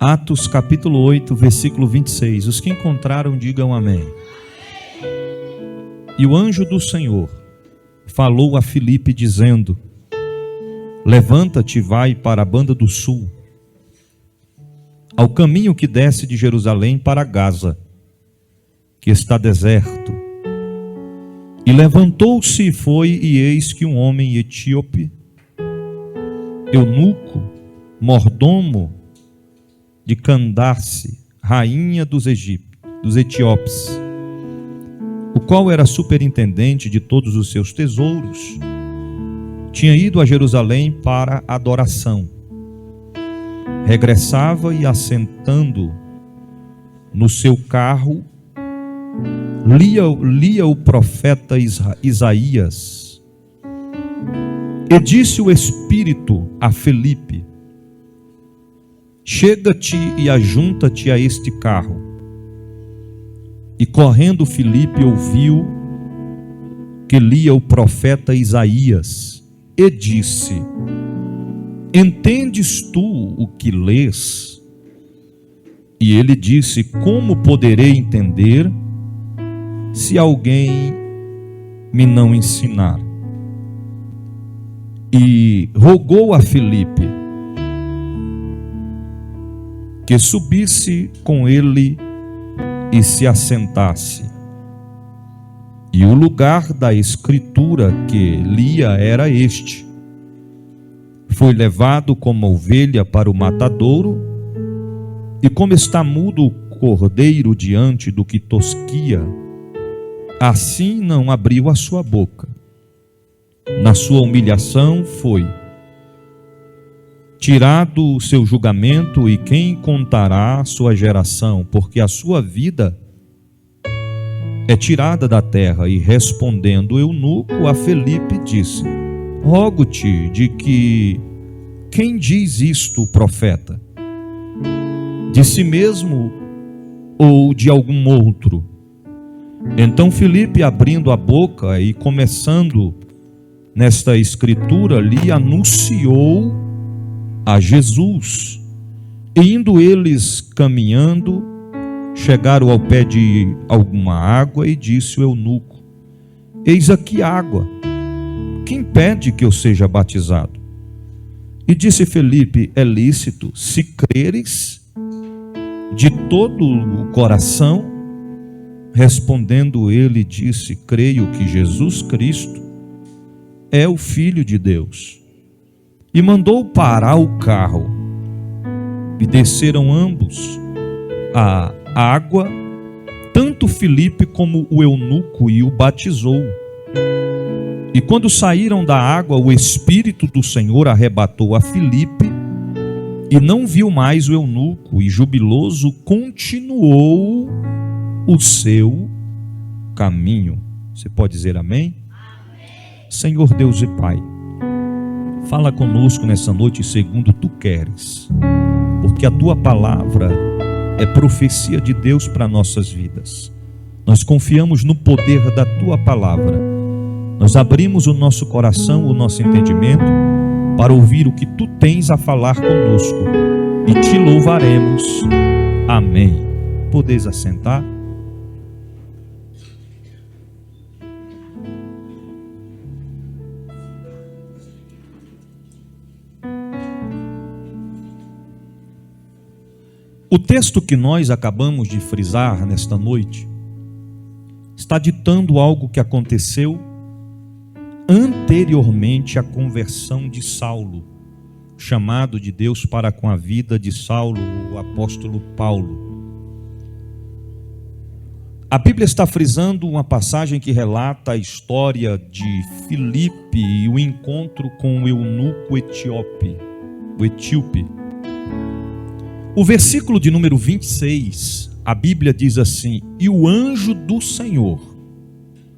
Atos capítulo 8, versículo 26. Os que encontraram, digam amém. E o anjo do Senhor falou a Filipe dizendo: levanta-te e vai para a banda do sul, ao caminho que desce de Jerusalém para Gaza, que está deserto. E levantou-se e foi, e eis que um homem etíope, eunuco, mordomo de Candace, rainha dos etíopes, o qual era superintendente de todos os seus tesouros, tinha ido a Jerusalém para adoração. Regressava e, assentando no seu carro, lia o profeta Isaías. E disse o Espírito a Filipe: chega-te e ajunta-te a este carro. E correndo Filipe ouviu que lia o profeta Isaías, e disse: entendes tu o que lês? E ele disse: como poderei entender se alguém me não ensinar? E rogou a Filipe que subisse com ele e se assentasse. E o lugar da escritura que lia era este: foi levado como ovelha para o matadouro, e como está mudo o cordeiro diante do que tosquia, assim não abriu a sua boca. Na sua humilhação foi tirado o seu julgamento, e quem contará a sua geração? Porque a sua vida é tirada da terra. E respondendo o eunuco a Filipe disse: rogo-te de que quem diz isto o profeta? De si mesmo ou de algum outro? Então Filipe, abrindo a boca e começando nesta escritura, lhe anunciou a Jesus. E indo eles caminhando, chegaram ao pé de alguma água, e disse o eunuco: eis aqui água, que impede que eu seja batizado? E disse Filipe: é lícito, se creres de todo o coração. Respondendo ele, disse: creio que Jesus Cristo é o Filho de Deus. E mandou parar o carro, e desceram ambos a água, tanto Filipe como o eunuco, e o batizou. E quando saíram da água, o Espírito do Senhor arrebatou a Filipe, e não viu mais o eunuco, e jubiloso continuou o seu caminho. Você pode dizer amém? Amém. Senhor Deus e Pai, fala conosco nessa noite segundo tu queres, porque a tua palavra é profecia de Deus para nossas vidas. Nós confiamos no poder da tua palavra. Nós abrimos o nosso coração, o nosso entendimento, para ouvir o que tu tens a falar conosco, e te louvaremos. Amém. Podeis assentar. O texto que nós acabamos de frisar nesta noite está ditando algo que aconteceu anteriormente à conversão de Saulo, chamado de Deus para com a vida de Saulo, o apóstolo Paulo. A Bíblia está frisando uma passagem que relata a história de Filipe e o encontro com o eunuco etíope. O versículo de número 26, a Bíblia diz assim: e o anjo do Senhor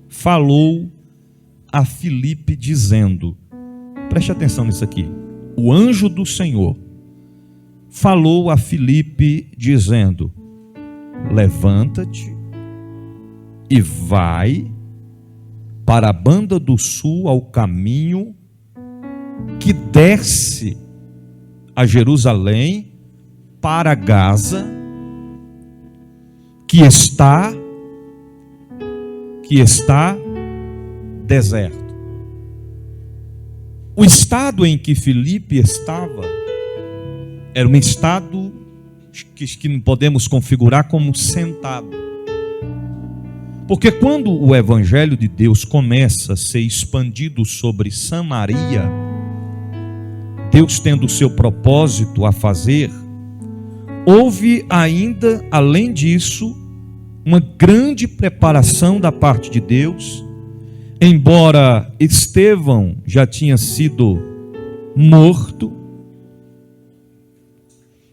falou a Filipe dizendo, preste atenção nisso aqui, o anjo do Senhor falou a Filipe dizendo: levanta-te e vai para a banda do sul, ao caminho que desce a Jerusalém para Gaza, que está deserto. O estado em que Filipe estava era um estado que podemos configurar como sentado. Porque quando o evangelho de Deus começa a ser expandido sobre Samaria, Deus tendo o seu propósito a fazer, houve ainda, além disso, uma grande preparação da parte de Deus. Embora Estevão já tinha sido morto,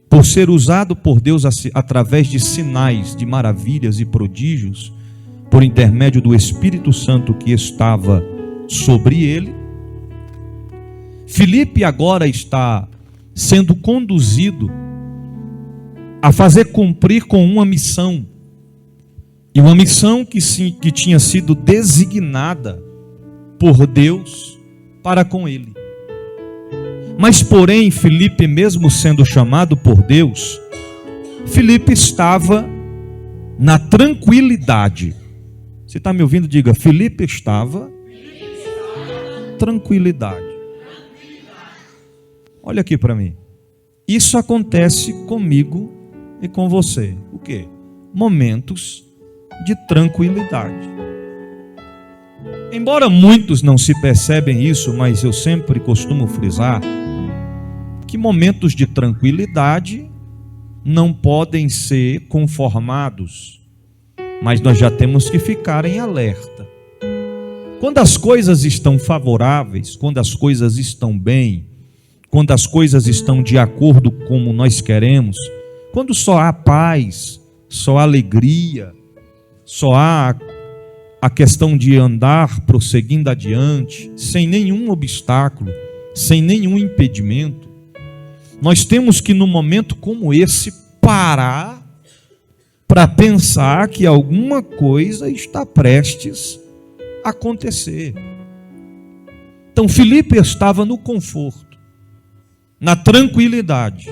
por ser usado por Deus através de sinais, de maravilhas e prodígios, por intermédio do Espírito Santo que estava sobre ele, Filipe agora está sendo conduzido a fazer cumprir com uma missão, e uma missão que tinha sido designada por Deus para com ele. Mas porém, Filipe, mesmo sendo chamado por Deus, Filipe estava na tranquilidade. Você está me ouvindo? Diga, Filipe estava tranquilidade. Olha aqui para mim. Isso acontece comigo e com você. O quê? Momentos de tranquilidade. Embora muitos não se percebem isso, mas eu sempre costumo frisar que momentos de tranquilidade não podem ser conformados, mas nós já temos que ficar em alerta. Quando as coisas estão favoráveis, quando as coisas estão bem, quando as coisas estão de acordo como nós queremos, quando só há paz, só há alegria, só há a questão de andar prosseguindo adiante, sem nenhum obstáculo, sem nenhum impedimento, nós temos que, num momento como esse, parar para pensar que alguma coisa está prestes a acontecer. Então, Filipe estava no conforto, na tranquilidade.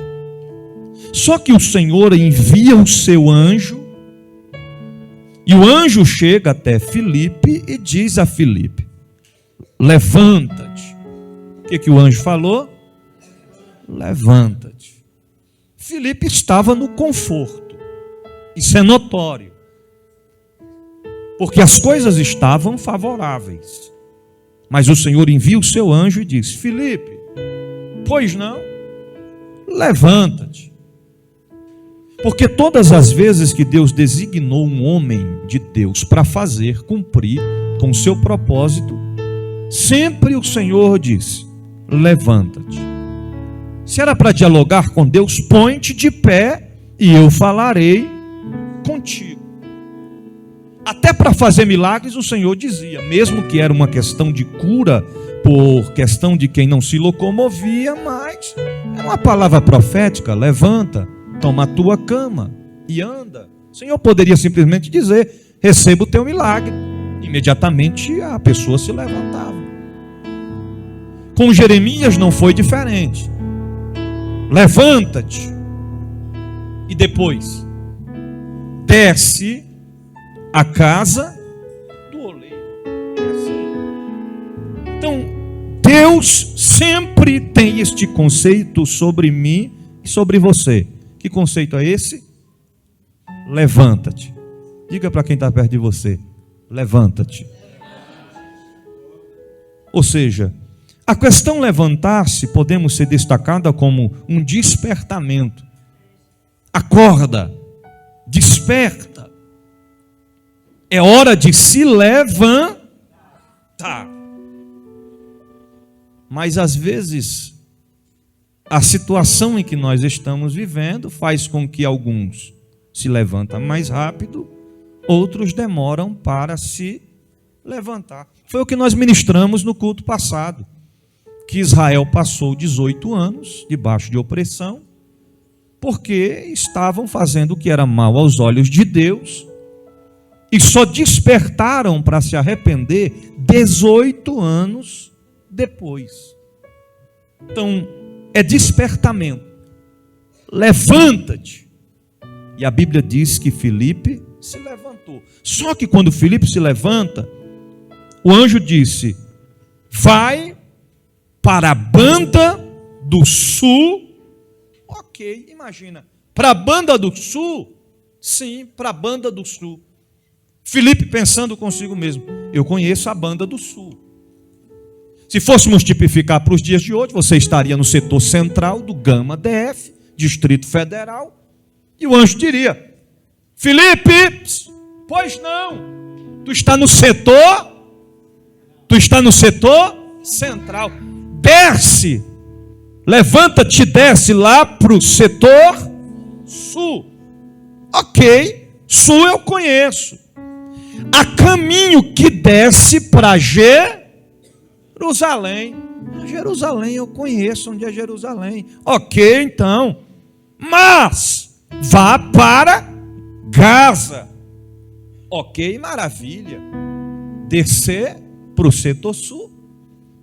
Só que o Senhor envia o seu anjo, e o anjo chega até Filipe e diz a Filipe: levanta-te. O que o anjo falou? Levanta-te. Filipe estava no conforto. Isso é notório, porque as coisas estavam favoráveis. Mas o Senhor envia o seu anjo e diz: Filipe, pois não, levanta-te. Porque todas as vezes que Deus designou um homem de Deus para fazer, cumprir com o seu propósito, sempre o Senhor disse: levanta-te. Se era para dialogar com Deus, põe-te de pé e eu falarei contigo. Até para fazer milagres o Senhor dizia, mesmo que era uma questão de cura, por questão de quem não se locomovia, mas é uma palavra profética: levanta, toma a tua cama e anda. O Senhor poderia simplesmente dizer: receba o teu milagre. Imediatamente a pessoa se levantava. Com Jeremias não foi diferente. Levanta-te. E depois desce a casa do oleiro. É assim. Então, Deus sempre tem este conceito sobre mim e sobre você. Que conceito é esse? Levanta-te. Diga para quem está perto de você: levanta-te. Ou seja, a questão levantar-se podemos ser destacada como um despertamento. Acorda, desperta. É hora de se levantar. Mas às vezes a situação em que nós estamos vivendo faz com que alguns se levantem mais rápido, outros demoram para se levantar. Foi o que nós ministramos no culto passado, que Israel passou 18 anos debaixo de opressão, porque estavam fazendo o que era mal aos olhos de Deus, e só despertaram para se arrepender 18 anos depois. Então, é despertamento. levanta-te. E a Bíblia diz que Filipe se levantou. Só que quando Filipe se levanta, o anjo disse: vai para a banda do sul. Ok, imagina, para a banda do sul? Sim, para a banda do sul. Filipe pensando consigo mesmo: eu conheço a banda do sul. Se fôssemos tipificar para os dias de hoje, você estaria no setor central do Gama DF, Distrito Federal, e o anjo diria: Filipe, pois não, tu está no setor central, desce, levanta-te, desce lá para o setor sul. Ok, sul eu conheço. Há caminho que desce para Jerusalém. Jerusalém eu conheço onde é Jerusalém. Ok, então. Mas vá para Gaza. Ok, maravilha. Descer para o setor sul,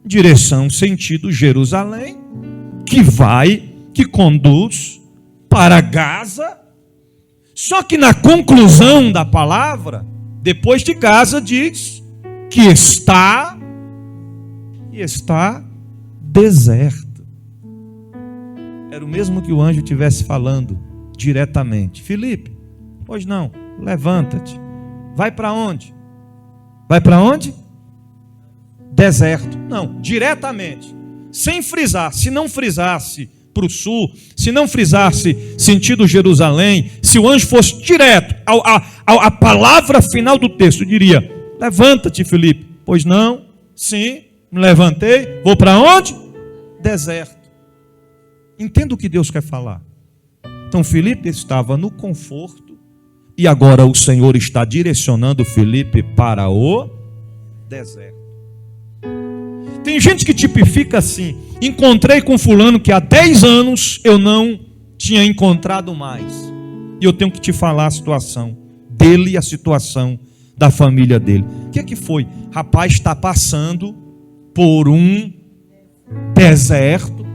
direção sentido Jerusalém, que conduz para Gaza. Só que na conclusão da palavra, depois de Gaza, diz que está deserto. Era o mesmo que o anjo estivesse falando diretamente: Filipe, pois não, levanta-te. Vai para onde? Vai para onde? Deserto. Não, diretamente. Sem frisar. Se não frisasse para o sul, se não frisasse sentido Jerusalém, se o anjo fosse direto a palavra final do texto, diria: levanta-te, Filipe. Pois não, sim, me levantei. Vou para onde? Deserto. Entenda o que Deus quer falar. Então Filipe estava no conforto, e agora o Senhor está direcionando Filipe para o deserto. Tem gente que tipifica assim: encontrei com fulano que há 10 anos eu não tinha encontrado mais. E eu tenho que te falar a situação dele e a situação da família dele. O que é que foi? Rapaz, está passando por um deserto.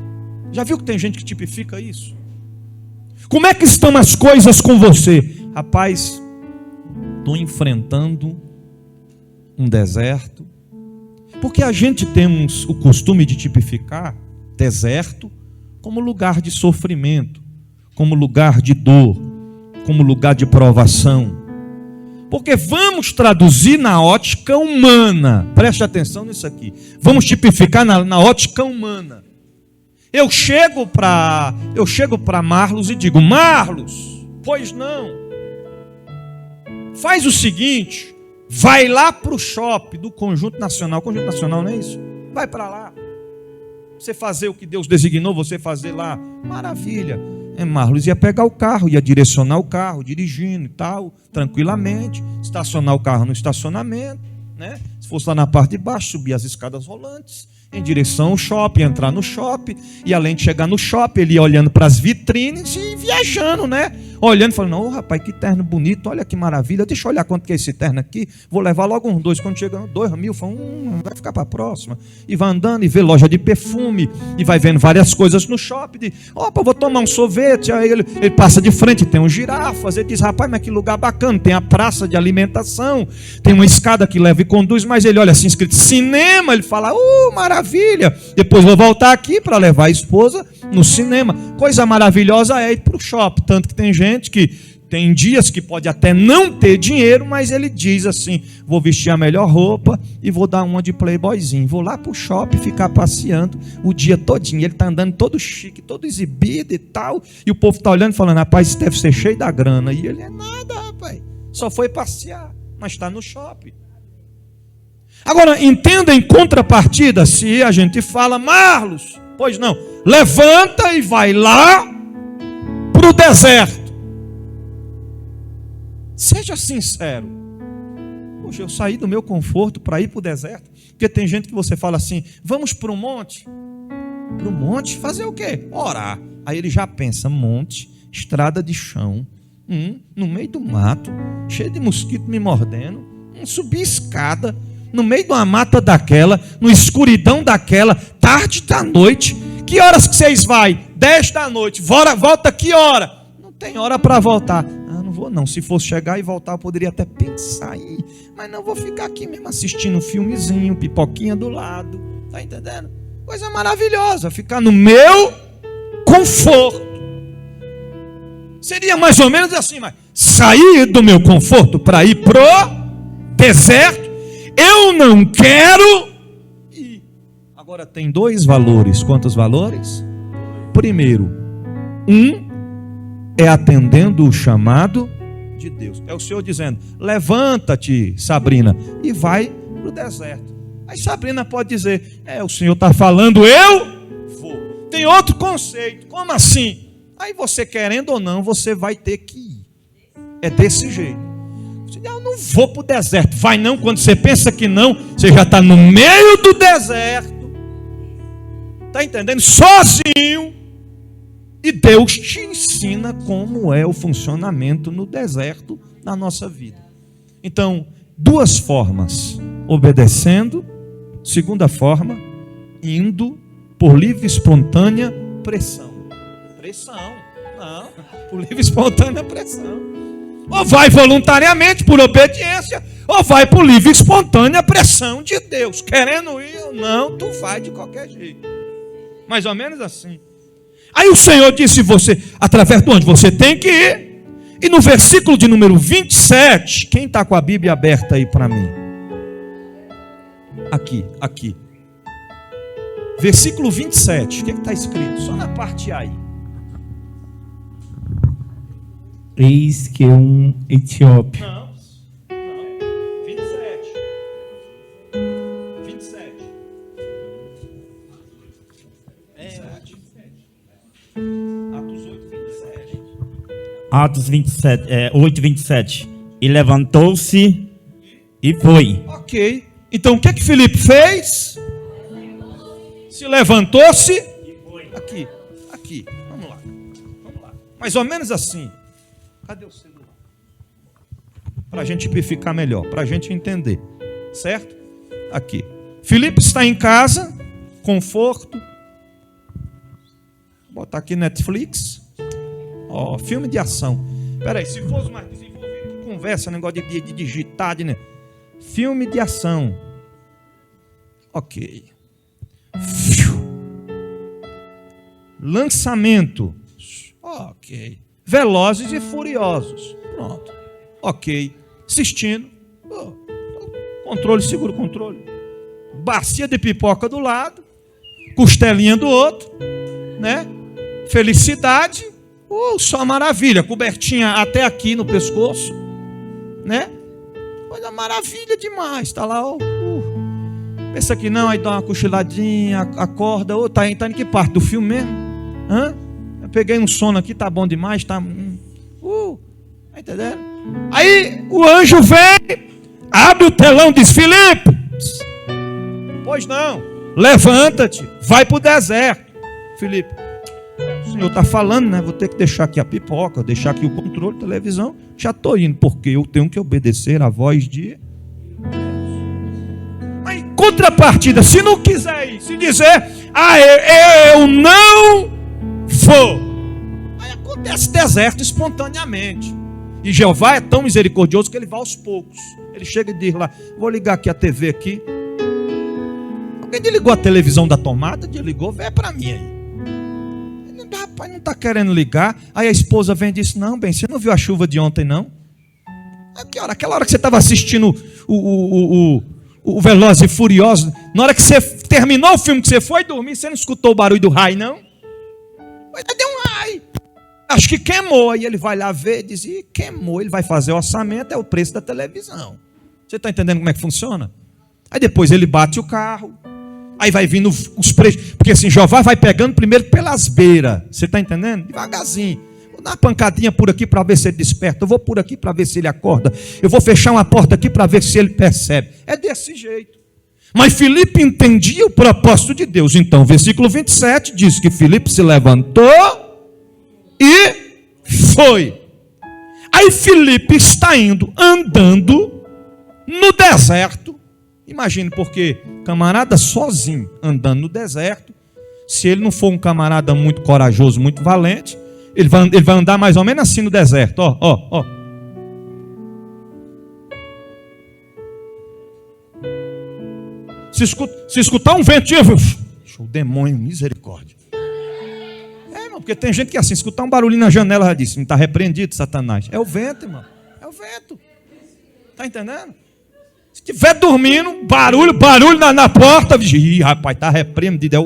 Já viu que tem gente que tipifica isso? Como é que estão as coisas com você? Rapaz, estou enfrentando um deserto. Porque a gente tem o costume de tipificar deserto como lugar de sofrimento, como lugar de dor, como lugar de provação. Porque vamos traduzir na ótica humana. Preste atenção nisso aqui. Vamos tipificar na ótica humana. Eu chego para Marlos e digo: Marlos, pois não, faz o seguinte, vai lá para o shopping do Conjunto Nacional. Conjunto Nacional não é isso? Vai para lá. Você fazer o que Deus designou você fazer lá. Maravilha. Marlos ia pegar o carro, ia direcionar o carro, dirigindo e tal, tranquilamente, estacionar o carro no estacionamento, né? Se fosse lá na parte de baixo, subir as escadas rolantes, em direção ao shopping, entrar no shopping, e além de chegar no shopping, ele ia olhando para as vitrines e viajando, né? Olhando e falando: ô rapaz, que terno bonito, olha que maravilha, deixa eu olhar quanto que é esse terno aqui, vou levar logo uns 2, quando chega 2.000, fala, vai ficar para a próxima, e vai andando e vê loja de perfume, e vai vendo várias coisas no shopping, opa, vou tomar um sorvete, aí ele passa de frente, tem um girafas, ele diz: rapaz, mas que lugar bacana, tem a praça de alimentação, tem uma escada que leva e conduz, mas ele olha assim, escrito cinema, ele fala: maravilha, depois vou voltar aqui para levar a esposa no cinema. Coisa maravilhosa é ir para o shopping, tanto que tem gente que tem dias que pode até não ter dinheiro, mas ele diz assim: vou vestir a melhor roupa e vou dar uma de playboyzinho, vou lá para o shopping ficar passeando o dia todinho. Ele está andando todo chique, todo exibido e tal, e o povo está olhando e falando: rapaz, isso deve ser cheio da grana. E ele: é nada, rapaz, só foi passear, mas está no shopping. Agora, entenda em contrapartida, se a gente fala: Marlos, pois não, levanta e vai lá para o deserto. Seja sincero. Poxa, eu saí do meu conforto para ir para o deserto. Porque tem gente que você fala assim: vamos para o monte. Para o monte fazer o quê? Orar. Aí ele já pensa: monte, estrada de chão, no meio do mato, cheio de mosquito me mordendo, subir escada, no meio de uma mata daquela, na escuridão daquela, tarde da noite, Que horas que vocês vai? 10 da noite. Volta que hora? Não tem hora para voltar. Ah, não vou não. Se fosse chegar e voltar, eu poderia até pensar aí. Mas não, vou ficar aqui mesmo assistindo um filmezinho, pipoquinha do lado. Tá entendendo? Coisa maravilhosa. Ficar no meu conforto. Seria mais ou menos assim, mas sair do meu conforto para ir pro deserto, eu não quero ir. Agora tem dois valores. Quantos valores? Primeiro, é atendendo o chamado de Deus. É o Senhor dizendo: levanta-te, Sabrina, e vai pro deserto. Aí Sabrina pode dizer: o Senhor está falando, eu vou. Tem outro conceito. Como assim? Aí você, querendo ou não, você vai ter que ir. É desse jeito. Você diz: eu não vou para o deserto. Vai não, quando você pensa que não, você já está no meio do deserto. Está entendendo? Sozinho. E Deus te ensina como é o funcionamento no deserto da nossa vida. Então, duas formas: obedecendo. Segunda forma, indo por livre e espontânea pressão. Não, por livre e espontânea pressão. Ou vai voluntariamente por obediência, ou vai por livre e espontânea pressão de Deus. Querendo ir ou não, tu vai de qualquer jeito. Mais ou menos assim. Aí o Senhor disse: você, através de onde você tem que ir. E no versículo de número 27, quem está com a Bíblia aberta aí para mim? Aqui. Versículo 27, o que está escrito? Só na parte aí. Eis que um etíope. Não. 27. Atos 27, 8:27. E levantou-se e foi. Ok. Então o que Filipe fez? Se levantou-se e foi. Aqui. Vamos lá. Mais ou menos assim. Cadê o celular? Para a gente ficar melhor, para a gente entender. Certo? Aqui. Filipe está em casa, conforto. Vou botar aqui Netflix. Filme de ação. Peraí, se fosse mais desenvolvido, conversa, negócio de digitar, né? Filme de ação. Ok. Lançamento. Ok. Velozes e Furiosos. Pronto. Ok. Assistindo. Controle, segura o controle. Bacia de pipoca do lado. Costelinha do outro. Né? Felicidade. Só maravilha. Cobertinha até aqui no pescoço. Né? Coisa maravilha demais. Está lá, pensa que não, aí dá uma cochiladinha, acorda. Tá indo em que parte do filme mesmo? Eu peguei um sono aqui, tá bom demais, tá. Tá entendendo? Aí o anjo vem, abre o telão e diz: Filipe, pois não, levanta-te, vai para o deserto. Filipe: o Senhor está falando, né? Vou ter que deixar aqui a pipoca, deixar aqui o controle, televisão. Já estou indo, porque eu tenho que obedecer a voz de Deus. Mas em contrapartida, se não quiser ir, se dizer: eu não vou, aí acontece deserto espontaneamente. E Jeová é tão misericordioso que ele vai aos poucos. Ele chega e diz lá: vou ligar aqui a TV aqui. Alguém desligou a televisão da tomada? Desligou, vem para mim aí. Rapaz, não está querendo ligar. Aí a esposa vem e diz: não, bem, você não viu a chuva de ontem, não? Aquela hora que você estava assistindo o Velozes e Furiosos, na hora que você terminou o filme, que você foi dormir, você não escutou o barulho do raio, não? Mas deu um raio. Acho que queimou. Aí ele vai lá ver e diz: queimou. Ele vai fazer o orçamento, é o preço da televisão. Você está entendendo como é que funciona? Aí depois ele bate o carro. Aí vai vindo os preços. Porque assim, Jeová vai pegando primeiro pelas beiras. Você está entendendo? Devagarzinho. Vou dar uma pancadinha por aqui para ver se ele desperta. Eu vou por aqui para ver se ele acorda. Eu vou fechar uma porta aqui para ver se ele percebe. É desse jeito. Mas Filipe entendia o propósito de Deus. Então, versículo 27 diz que Filipe se levantou e foi. Aí Filipe está indo, andando no deserto. Imagine, porque camarada sozinho, andando no deserto, Se ele não for um camarada muito corajoso, muito valente, ele vai andar mais ou menos assim no deserto. Ó. Se escutar um ventinho, o demônio, misericórdia. Irmão, porque tem gente que assim, escutar um barulhinho na janela, já disse, não está repreendido, Satanás. É o vento, irmão. É o vento. Está entendendo? Se estiver dormindo, barulho na porta, rapaz, está repreendido.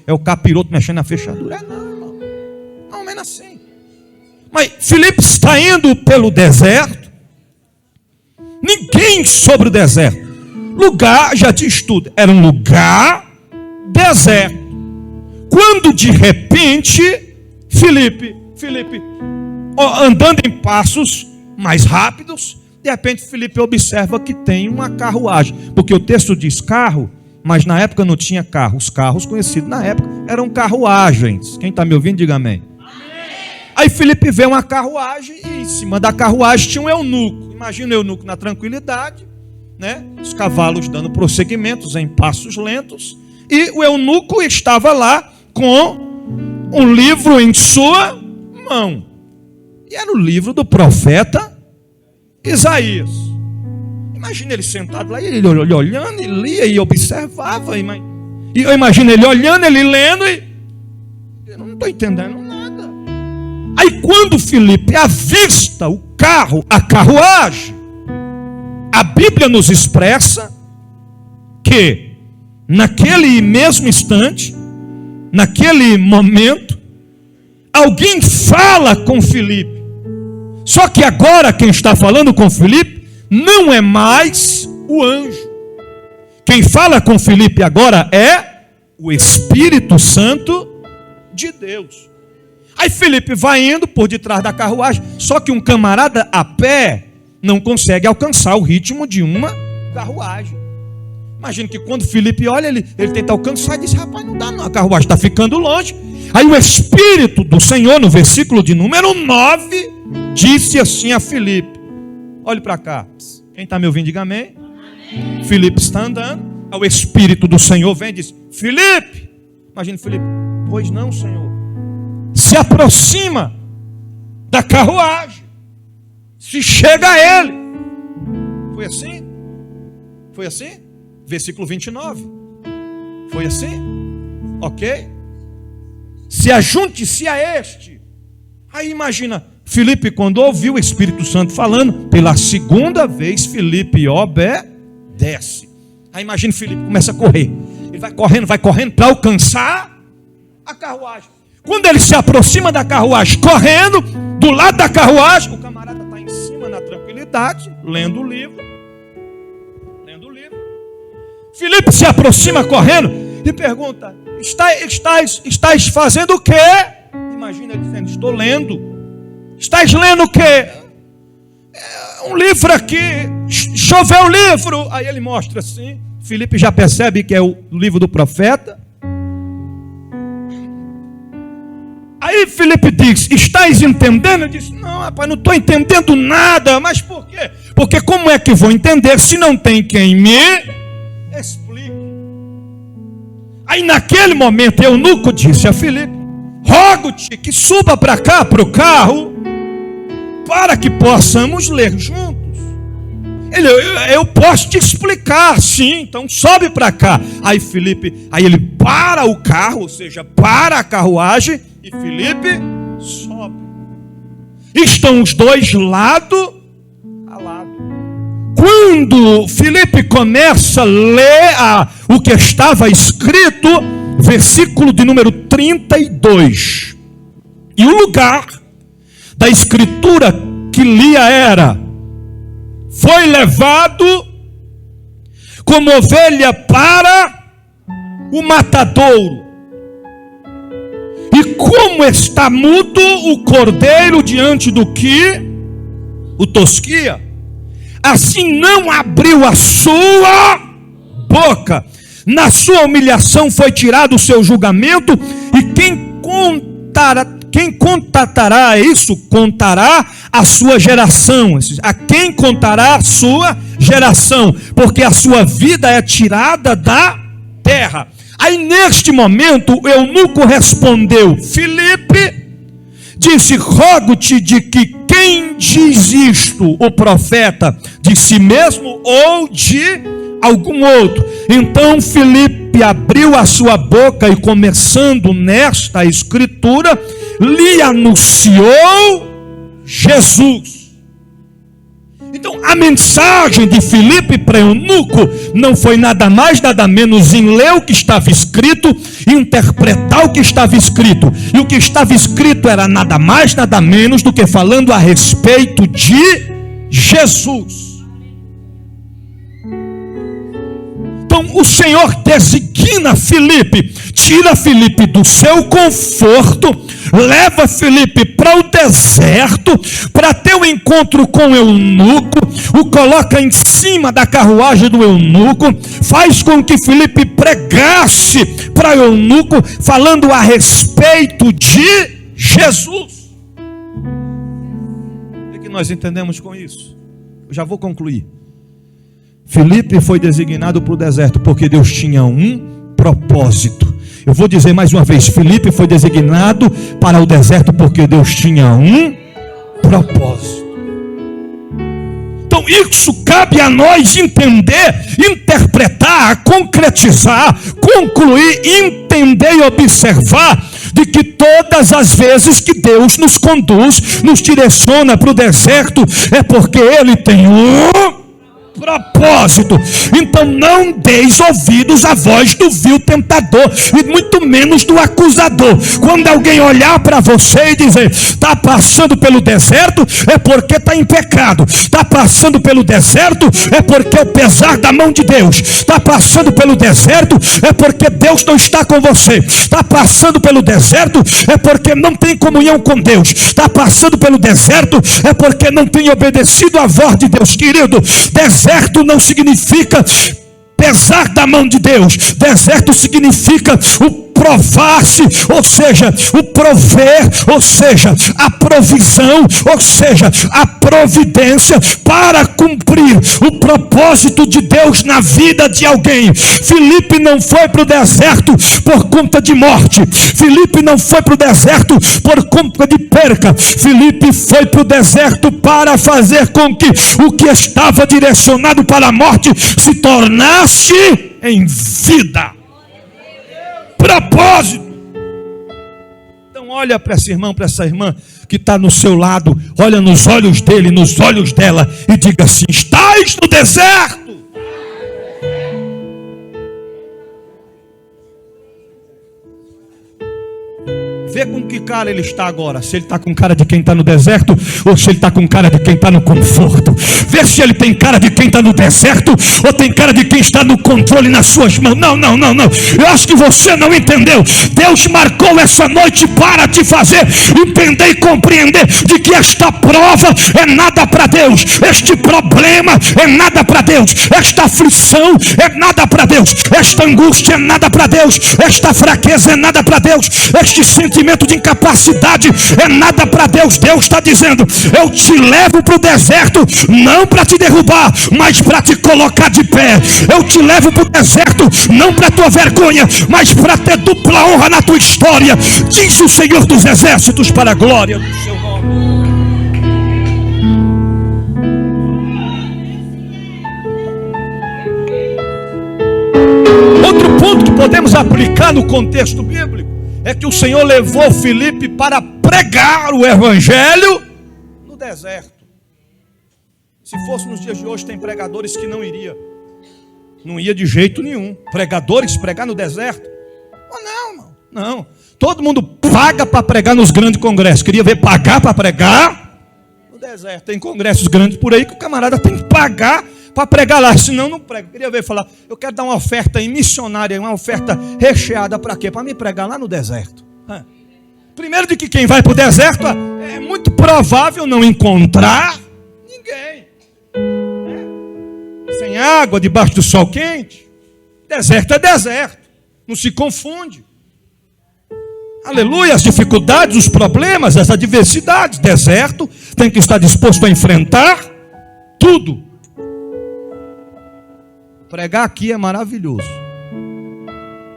É o capiroto mexendo na fechadura. Não, irmão. Não, menos assim. Mas Filipe está indo pelo deserto. Ninguém sobre o deserto. Lugar, já diz tudo, era um lugar deserto. Quando de repente, Filipe, andando em passos mais rápidos, de repente Filipe observa que tem uma carruagem. Porque o texto diz carro, mas na época não tinha carro. Os carros conhecidos na época eram carruagens. Quem está me ouvindo, diga amém. Aí Filipe vê uma carruagem e em cima da carruagem tinha um eunuco. Imagina o eunuco na tranquilidade, né? Os cavalos dando prosseguimentos em passos lentos, e o eunuco estava lá com um livro em sua mão, e era o livro do profeta Isaías. Imagina ele sentado lá, e ele olhando, e lia e observava, e eu imagino ele olhando, ele lendo, e eu não estou entendendo nada. Aí quando Filipe avista o carro, a carruagem, a Bíblia nos expressa que naquele mesmo instante, naquele momento, alguém fala com Filipe. Só que agora quem está falando com Filipe não é mais o anjo. Quem fala com Filipe agora é o Espírito Santo de Deus. Aí Filipe vai indo por detrás da carruagem, só que um camarada a pé não consegue alcançar o ritmo de uma carruagem. Imagina que quando Filipe olha, ele tenta alcançar e diz, rapaz, não dá não, a carruagem está ficando longe. Aí o Espírito do Senhor, no versículo de número 9, disse assim a Filipe, olhe para cá, quem está me ouvindo, diga amém. Filipe está andando, aí o Espírito do Senhor vem e diz, Filipe, imagina Filipe, pois não, Senhor, se aproxima da carruagem, se chega a ele. Foi assim? Foi assim? Versículo 29. Foi assim? Ok? Se ajunte-se a este. Aí imagina, Filipe, quando ouviu o Espírito Santo falando, pela segunda vez, Filipe obedece. Aí imagina, Filipe começa a correr. Ele vai correndo para alcançar a carruagem. Quando ele se aproxima da carruagem, correndo, do lado da carruagem, o camarada está em cima na tranquilidade, lendo o livro. Filipe se aproxima correndo e pergunta, estás fazendo o quê? Imagina ele dizendo, estou lendo. Estás lendo o quê? Um livro aqui, deixa eu ver o livro. Aí ele mostra assim, Filipe já percebe que é o livro do profeta. Aí Filipe diz, estás entendendo? Ele diz, não, rapaz, não estou entendendo nada. Mas por quê? Porque como é que vou entender se não tem quem me explique? Aí naquele momento eunuco disse a Filipe, rogo-te que suba para cá, para o carro, para que possamos ler juntos. Eu posso te explicar, sim, então sobe para cá. Aí Filipe, ele para o carro, ou seja, para a carruagem, e Filipe sobe. Estão os dois lado a lado. Quando Filipe começa a ler o que estava escrito, versículo de número 32. E o lugar da escritura que lia era: foi levado como ovelha para o matadouro, e como está mudo o cordeiro diante do que o tosquia, assim não abriu a sua boca. Na sua humilhação foi tirado o seu julgamento, e quem contatará isso? Contará a sua geração. A quem contará a sua geração? Porque a sua vida é tirada da terra. Aí neste momento o eunuco respondeu: Filipe, disse, rogo-te de que quem diz isto, o profeta, de si mesmo ou de algum outro. Então Filipe abriu a sua boca e, começando nesta escritura, lhe anunciou Jesus. Então a mensagem de Filipe para eunuco não foi nada mais, nada menos em ler o que estava escrito e interpretar o que estava escrito. E o que estava escrito era nada mais, nada menos do que falando a respeito de Jesus. Então o Senhor designa Filipe, tira Filipe do seu conforto, leva Filipe para o deserto, para ter um encontro com o eunuco, o coloca em cima da carruagem do eunuco, faz com que Filipe pregasse para o eunuco, falando a respeito de Jesus. O que nós entendemos com isso? Eu já vou concluir. Filipe foi designado para o deserto porque Deus tinha um propósito. Eu vou dizer mais uma vez: Filipe foi designado para o deserto porque Deus tinha um propósito. Então isso cabe a nós entender, interpretar, concretizar, concluir, entender e observar de que todas as vezes que Deus nos conduz, nos direciona para o deserto, é porque Ele tem um propósito. Então não deis ouvidos à voz do vil tentador, e muito menos do acusador. Quando alguém olhar para você e dizer: está passando pelo deserto, é porque está em pecado. Está passando pelo deserto, é porque é o pesar da mão de Deus. Está passando pelo deserto, é porque Deus não está com você. Está passando pelo deserto, é porque não tem comunhão com Deus. Está passando pelo deserto, é porque não tem obedecido à voz de Deus. Querido, deserto não significa pesar da mão de Deus. Deserto significa o provar-se, ou seja, o prover, ou seja, a provisão, ou seja, a providência para cumprir o propósito de Deus na vida de alguém. Filipe não foi para o deserto por conta de morte. Filipe não foi para o deserto por conta de perca. Filipe foi para o deserto para fazer com que o que estava direcionado para a morte se tornasse em vida. Propósito. Então olha para esse irmão, para essa irmã que está no seu lado, olha nos olhos dele, nos olhos dela e diga assim: estás no deserto. Vê com que cara ele está agora. Se ele está com cara de quem está no deserto, ou se ele está com cara de quem está no conforto. Vê se ele tem cara de quem está no deserto, ou tem cara de quem está no controle nas suas mãos. Não. Eu acho que você não entendeu. Deus marcou essa noite para te fazer entender e compreender de que esta prova é nada para Deus. Este problema é nada para Deus. Esta aflição é nada para Deus. Esta angústia é nada para Deus. Esta fraqueza é nada para Deus. Este sentimento de incapacidade é nada para Deus. Deus está dizendo: eu te levo para o deserto, não para te derrubar, mas para te colocar de pé. Eu te levo para o deserto, não para tua vergonha, mas para ter dupla honra na tua história, diz o Senhor dos Exércitos, para a glória do seu nome. Outro ponto que podemos aplicar no contexto bíblico é que o Senhor levou Filipe para pregar o evangelho no deserto. Se fosse nos dias de hoje, tem pregadores que não ia de jeito nenhum. Pregadores pregar no deserto? Não. Todo mundo paga para pregar nos grandes congressos. Queria ver pagar para pregar no deserto. Tem congressos grandes por aí que o camarada tem que pagar para pregar lá, senão não prega. Eu queria ver falar: eu quero dar uma oferta aí missionária, uma oferta recheada, para quê? Para me pregar lá no deserto. Primeiro, de que quem vai para o deserto é muito provável não encontrar ninguém. Sem água, debaixo do sol quente. Deserto é deserto, não se confunde. Aleluia, as dificuldades, os problemas, as adversidades. Deserto tem que estar disposto a enfrentar tudo. Pregar aqui é maravilhoso.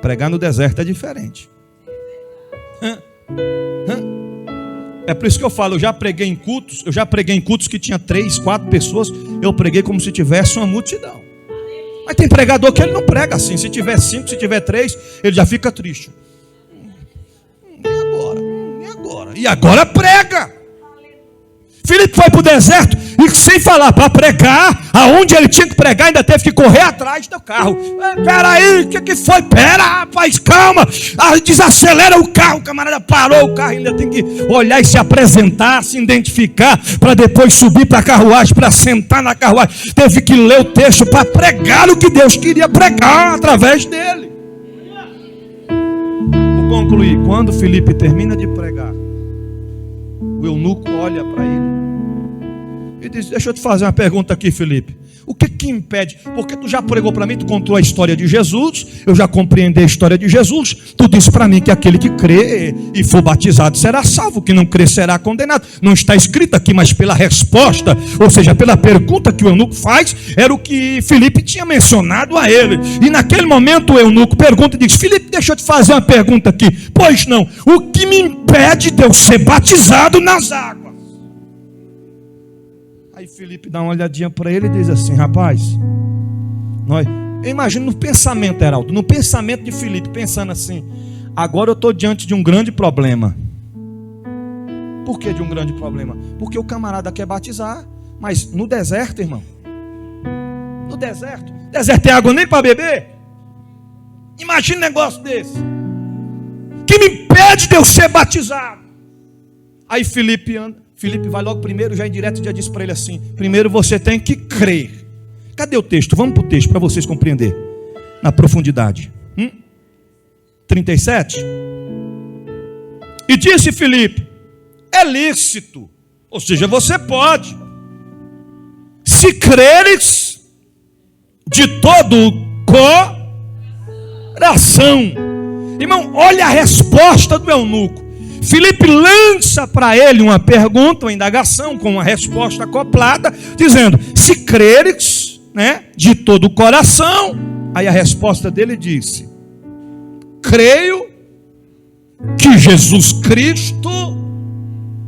Pregar no deserto é diferente. É por isso que eu falo, eu já preguei em cultos que tinha 3, 4 pessoas, eu preguei como se tivesse uma multidão. Mas tem pregador que ele não prega assim, se tiver 5, se tiver 3, ele já fica triste. E agora? E agora? E agora prega! Filipe foi para o deserto e sem falar para pregar, aonde ele tinha que pregar, ainda teve que correr atrás do carro. Peraí, o que foi? Pera, rapaz, calma. Desacelera o carro. O camarada parou o carro, ainda tem que olhar e se apresentar, se identificar, para depois subir para a carruagem, para sentar na carruagem. Teve que ler o texto para pregar o que Deus queria pregar através dele. Vou concluir. Quando Filipe termina de pregar, o eunuco olha para ele e diz: deixa eu te fazer uma pergunta aqui, Filipe. O que impede? Porque tu já pregou para mim, tu contou a história de Jesus, eu já compreendi a história de Jesus. Tu disse para mim que aquele que crê e for batizado será salvo, que não crê será condenado. Não está escrito aqui, mas pela resposta, ou seja, pela pergunta que o eunuco faz, era o que Filipe tinha mencionado a ele. E naquele momento o eunuco pergunta e diz: Filipe, deixa eu te fazer uma pergunta aqui. Pois não, o que me impede de eu ser batizado nas águas? Aí Filipe dá uma olhadinha para ele e diz assim: rapaz, eu imagino no pensamento, Heraldo, no pensamento de Filipe, pensando assim: agora eu estou diante de um grande problema. Por que de um grande problema? Porque o camarada quer batizar, mas no deserto, irmão, no deserto tem água nem para beber. Imagina um negócio desse, que me impede de eu ser batizado. Aí Filipe vai logo primeiro, já em direto, já disse para ele assim: primeiro você tem que crer. Cadê o texto? Vamos para o texto para vocês compreenderem na profundidade. 37. E disse Filipe: é lícito, ou seja, você pode, se creres de todo o coração. Irmão, olha a resposta do eunuco. Filipe lança para ele uma pergunta, uma indagação, com uma resposta acoplada, dizendo: se creres, de todo o coração. Aí a resposta dele disse: creio que Jesus Cristo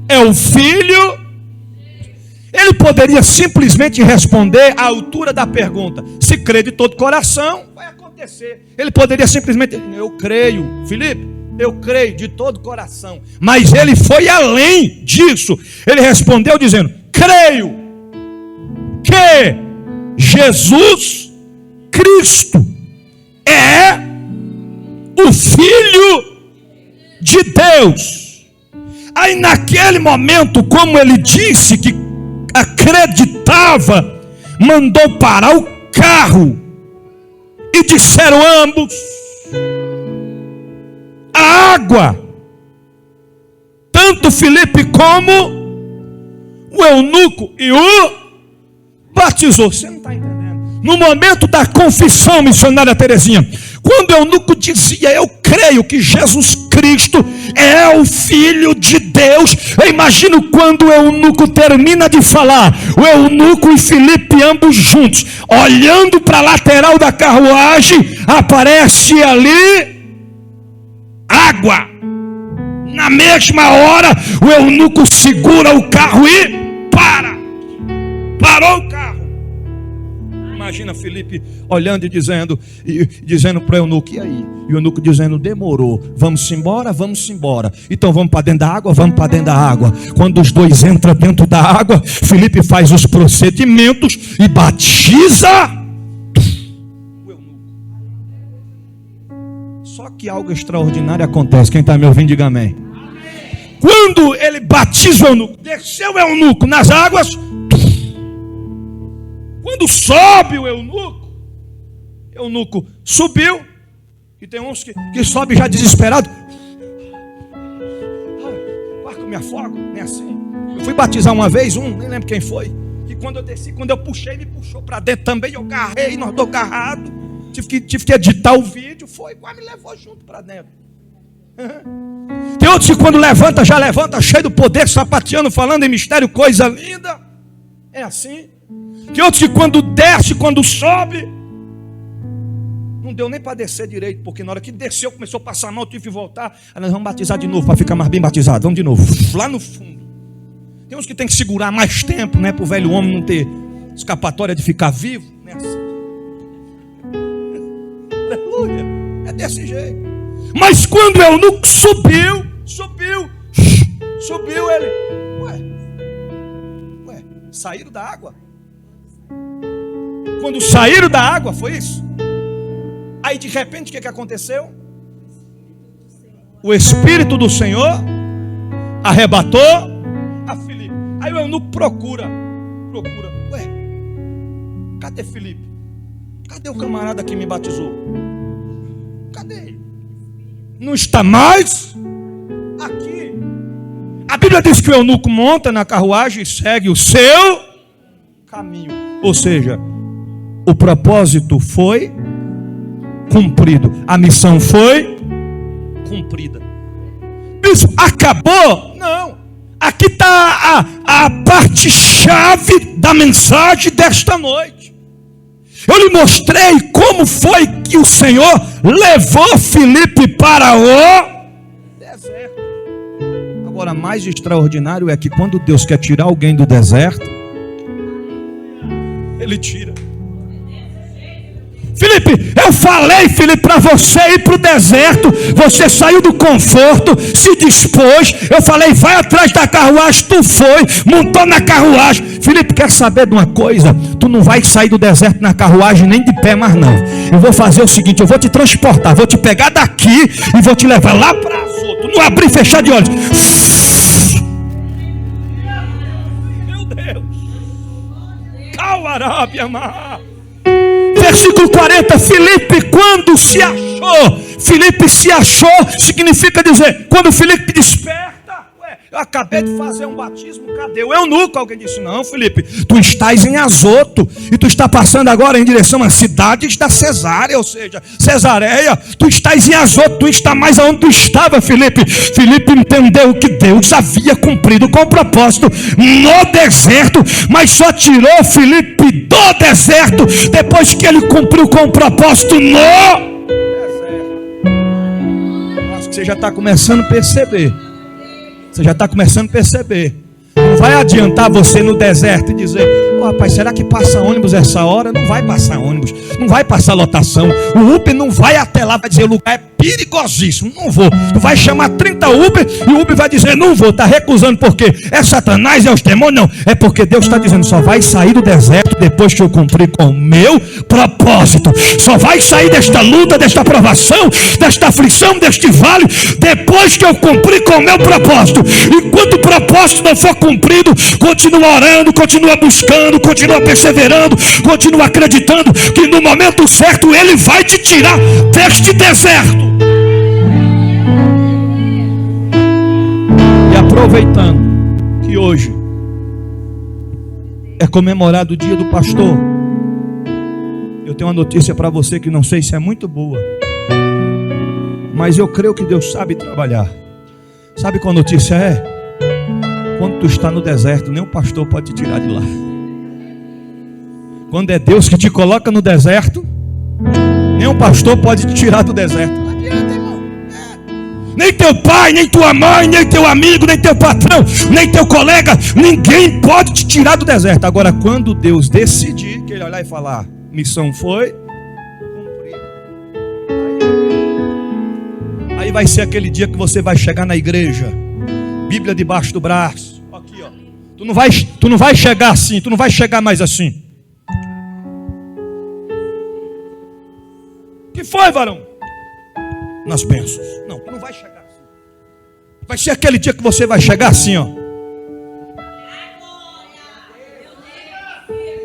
é o Filho. Ele poderia simplesmente responder à altura da pergunta: se crê de todo o coração, vai acontecer. Ele poderia simplesmente: eu creio, Filipe, eu creio de todo o coração. Mas ele foi além disso. Ele respondeu dizendo: creio que Jesus Cristo é o Filho de Deus. Aí naquele momento, como ele disse que acreditava, mandou parar o carro e disseram ambos: a água, tanto Filipe como o eunuco, e o batizou. Você não está entendendo? No momento da confissão, missionária Terezinha, quando o eunuco dizia: eu creio que Jesus Cristo é o Filho de Deus, eu imagino quando o eunuco termina de falar, o eunuco e Filipe ambos juntos, olhando para a lateral da carruagem, aparece ali água. Na mesma hora, o eunuco segura o carro e parou o carro. Imagina Filipe olhando e dizendo para o eunuco: e aí? E o eunuco dizendo: demorou, vamos embora. Então vamos para dentro da água, vamos para dentro da água. Quando os dois entram dentro da água, Filipe faz os procedimentos e batiza o eunuco. Só que algo extraordinário acontece. Quem está me ouvindo, diga amém. Quando ele batiza o eunuco, desceu o eunuco nas águas. Quando sobe o eunuco subiu. E tem uns que sobe já desesperado. Quase que eu me afogo, nem assim. Eu fui batizar uma vez, nem lembro quem foi. E quando eu desci, quando eu puxei, me puxou para dentro também. Eu agarrei, nós dois agarrados. Tive que editar o vídeo. Quase me levou junto para dentro. Tem outros que quando levanta, já levanta cheio do poder, sapateando, falando em mistério, coisa linda. É assim. Tem outros que quando desce, quando sobe, não Não deu nem para descer direito, porque na hora que desceu, começou a passar mal, tive que voltar. Aí nós vamos batizar de novo, para ficar mais bem batizado. Vamos de novo, lá no fundo. Tem uns que tem que segurar mais tempo, né? Para o velho homem não ter escapatória de ficar vivo. Né? Aleluia. É desse jeito. Mas quando o eunuco subiu, ele. Ué, saíram da água? Quando saíram da água, foi isso? Aí de repente o que aconteceu? O Espírito do Senhor arrebatou a Filipe. Aí o eunuco procura. Ué, cadê Filipe? Cadê o camarada que me batizou? Cadê ele? Não está mais aqui. A Bíblia diz que o eunuco monta na carruagem e segue o seu caminho. Ou seja, o propósito foi cumprido. A missão foi cumprida. Isso acabou? Não. Aqui está a parte-chave da mensagem desta noite. Eu lhe mostrei como foi que o Senhor levou Filipe para o deserto. Agora, mais extraordinário é que quando Deus quer tirar alguém do deserto, Ele tira. Filipe, eu falei, Filipe, para você ir para o deserto. Você saiu do conforto, se dispôs. Eu falei, vai atrás da carruagem. Tu foi, montou na carruagem. Filipe, quer saber de uma coisa? Tu não vai sair do deserto na carruagem nem de pé mais não. Eu vou fazer o seguinte, eu vou te transportar, vou te pegar daqui e vou te levar lá para Azoto. Não abrir e fechar de olhos. Meu Deus. Cauarábia, Versículo 40, Filipe quando se achou. Filipe se achou, significa dizer, quando Filipe desperta, eu acabei de fazer um batismo, cadê o eunuco? Alguém disse, não Filipe, tu estás em Azoto, e tu está passando agora em direção às cidades da Cesárea, ou seja, Cesareia, tu estás em Azoto, tu está mais aonde tu estava, Filipe. Filipe entendeu que Deus havia cumprido com o propósito no deserto, mas só tirou Filipe do deserto, depois que ele cumpriu com o propósito no deserto. Acho que você já está começando a perceber. Você já está começando a perceber. Não vai adiantar você no deserto e dizer, rapaz, será que passa ônibus essa hora? Não vai passar ônibus, não vai passar lotação. O Uber não vai até lá, vai dizer, o lugar é perigosíssimo, não vou. Tu vai chamar 30 Uber e o Uber vai dizer, não vou, está recusando porque é Satanás, é os demônios. Não, é porque Deus está dizendo, só vai sair do deserto depois que eu cumprir com o meu propósito. Só vai sair desta luta, desta provação, desta aflição, deste vale, depois que eu cumprir com o meu propósito. Enquanto o propósito não for cumprido, continua orando, continua buscando, continua perseverando, continua acreditando que no momento certo Ele vai te tirar deste deserto. E aproveitando que hoje é comemorado o dia do pastor, eu tenho uma notícia para você que não sei se é muito boa, mas eu creio que Deus sabe trabalhar. Sabe qual a notícia é? Quando tu está no deserto, nem o pastor pode te tirar de lá. Quando é Deus que te coloca no deserto, nem o pastor pode te tirar do deserto. Não adianta, irmão. Nem teu pai, nem tua mãe, nem teu amigo, nem teu patrão, nem teu colega, ninguém pode te tirar do deserto. Agora, quando Deus decidir, que Ele olhar e falar, missão foi cumprida. Aí vai ser aquele dia que você vai chegar na igreja, Bíblia debaixo do braço. Aqui, ó. Tu não vai chegar assim, tu não vai chegar mais assim. Que foi, varão? Nas bênçãos. Não, tu não vai chegar assim. Vai ser aquele dia que você vai chegar assim, ó.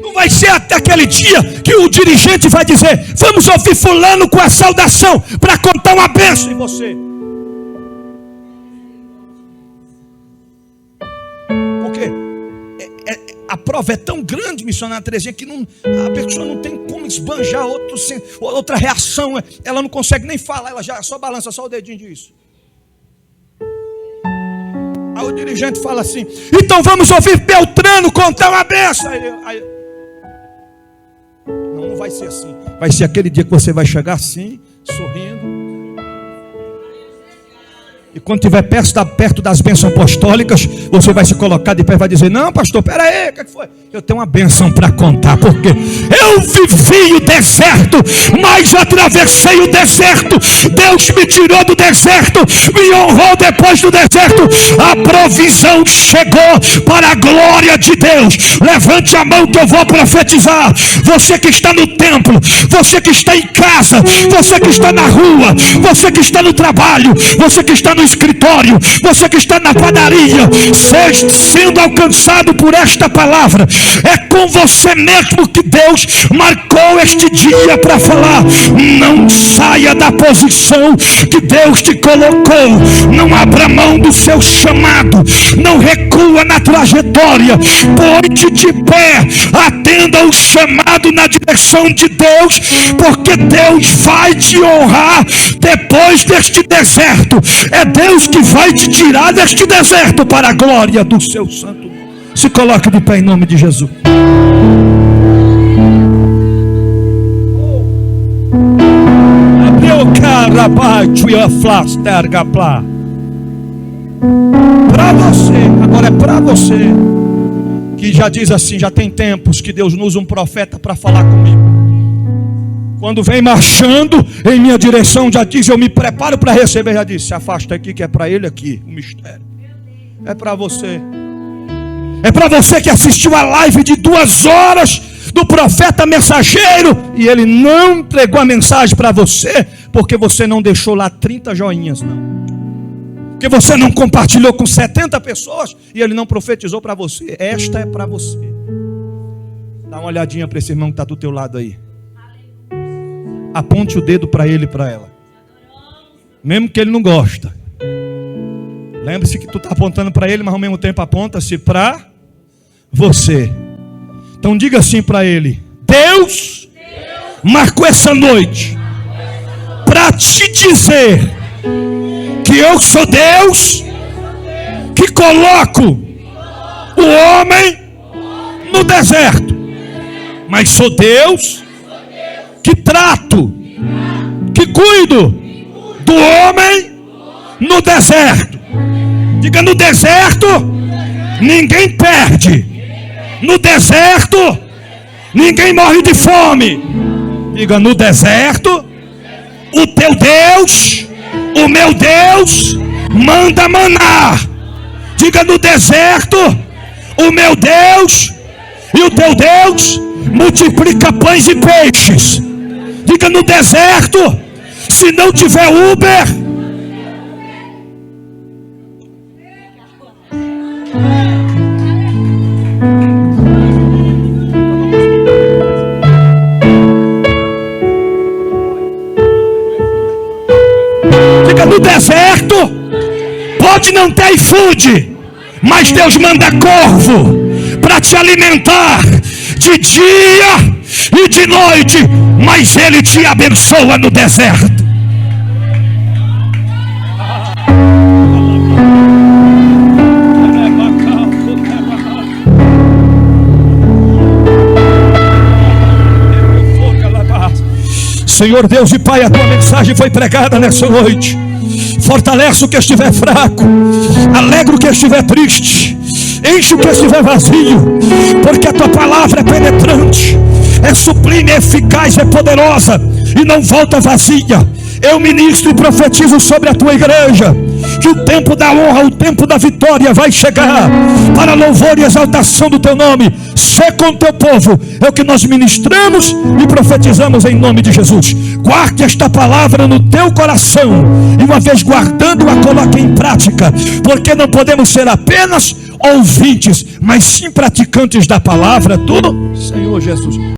Não vai ser até aquele dia que o dirigente vai dizer, vamos ouvir fulano com a saudação para contar uma bênção em você. A prova é tão grande, missionária Terezinha, que a pessoa não tem como esbanjar outra reação. Ela não consegue nem falar, ela já só balança só o dedinho disso. Aí o dirigente fala assim, então vamos ouvir Beltrano contar uma benção. Aí, não não vai ser assim. Vai ser aquele dia que você vai chegar assim, sorrindo. E quando estiver perto das bênçãos apostólicas, você vai se colocar de pé e vai dizer: não, pastor, peraí, o que foi? Eu tenho uma bênção para contar, porque eu vivi o deserto, mas atravessei o deserto. Deus me tirou do deserto, me honrou depois do deserto. A provisão chegou para a glória de Deus. Levante a mão que eu vou profetizar. Você que está no templo, você que está em casa, você que está na rua, você que está no trabalho, você que está no escritório, você que está na padaria, seja sendo alcançado por esta palavra. É com você mesmo que Deus marcou este dia para falar: não saia da posição que Deus te colocou, não abra mão do seu chamado, não recua na trajetória, põe-te de pé, atenda o chamado na direção de Deus, porque Deus vai te honrar depois deste deserto. É Deus que vai te tirar deste deserto para a glória do seu santo nome. Se coloque de pé em nome de Jesus. Para você, agora é para você que já diz assim: já tem tempos que Deus usa um profeta para falar comigo. Quando vem marchando em minha direção, já diz: eu me preparo para receber. Já disse: se afasta aqui que é para ele aqui, o mistério. É para você. É para você que assistiu a live de 2 horas do profeta mensageiro e ele não entregou a mensagem para você, porque você não deixou lá 30 joinhas, não. Porque você não compartilhou com 70 pessoas e ele não profetizou para você. Esta é para você. Dá uma olhadinha para esse irmão que está do teu lado aí. Aponte o dedo para ele e para ela, mesmo que ele não gosta. Lembre-se que tu está apontando para ele, mas ao mesmo tempo aponta-se para você. Então diga assim para ele: Deus marcou essa noite para te dizer que eu sou Deus que coloco o homem no deserto, mas sou Deus que trato, que cuido do homem no deserto. Diga: no deserto ninguém perde, no deserto ninguém morre de fome. Diga: no deserto o teu Deus, o meu Deus, manda maná. Diga: no deserto o meu Deus e o teu Deus multiplica pães e peixes. Diga: no deserto, se não tiver Uber, diga: no deserto pode não ter iFood, mas Deus manda corvo para te alimentar de dia e de noite, mas Ele te abençoa no deserto. Senhor Deus e Pai, a tua mensagem foi pregada nessa noite. Fortalece o que estiver fraco, alegra o que estiver triste, enche o que estiver vazio, porque a tua palavra é penetrante, é sublime, é eficaz, é poderosa e não volta vazia. Eu ministro e profetizo sobre a tua igreja que o tempo da honra, o tempo da vitória vai chegar para louvor e exaltação do teu nome. Sê com o teu povo, é o que nós ministramos e profetizamos em nome de Jesus. Guarde esta palavra no teu coração e uma vez guardando-a, coloque em prática, porque não podemos ser apenas ouvintes, mas sim praticantes da palavra do Senhor Jesus.